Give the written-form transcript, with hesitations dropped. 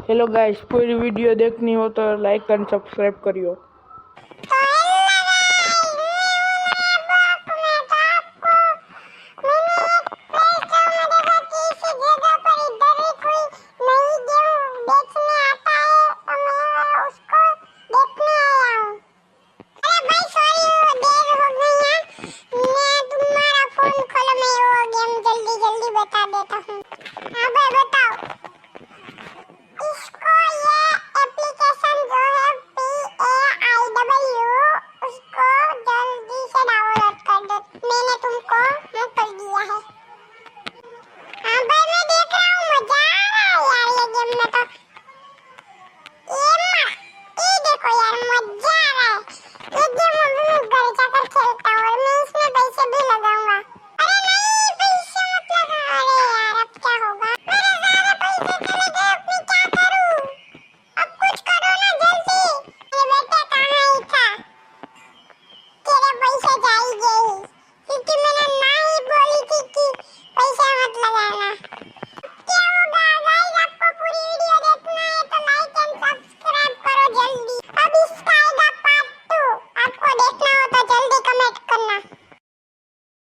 Hello guys, पूरी video देखनी हो तो लाइक एंड सब्सक्राइब करियो। बता देता हूँ। हाँ भाई बताओ। इसको ये एप्लीकेशन जो है PAIW उसको जल्दी से डाउनलोड कर दो। मैंने तुमको मोकल दिया है। हाँ भाई मैं देख रहा हूँ, मजा आ रहा है यार ये गेम में तो। ये देखो यार मजा आ रहा है। ये गेम अभी मैं घर जाकर खेलता हूँ और मैं इसमें पैसे भी लगाऊंगा। अरे नहीं पैसे मत लगा। अरे यार अब क्या होगा? मेरे सारे पैसे चले गए, अब मैं क्या करूँ? अब कुछ करो ना जल्दी। ये बेटा कहाँ ही था? तेरे पैसे जा ही गए क्योंकि मैंने ना ही बोली थी कि पैसे मत लगाना।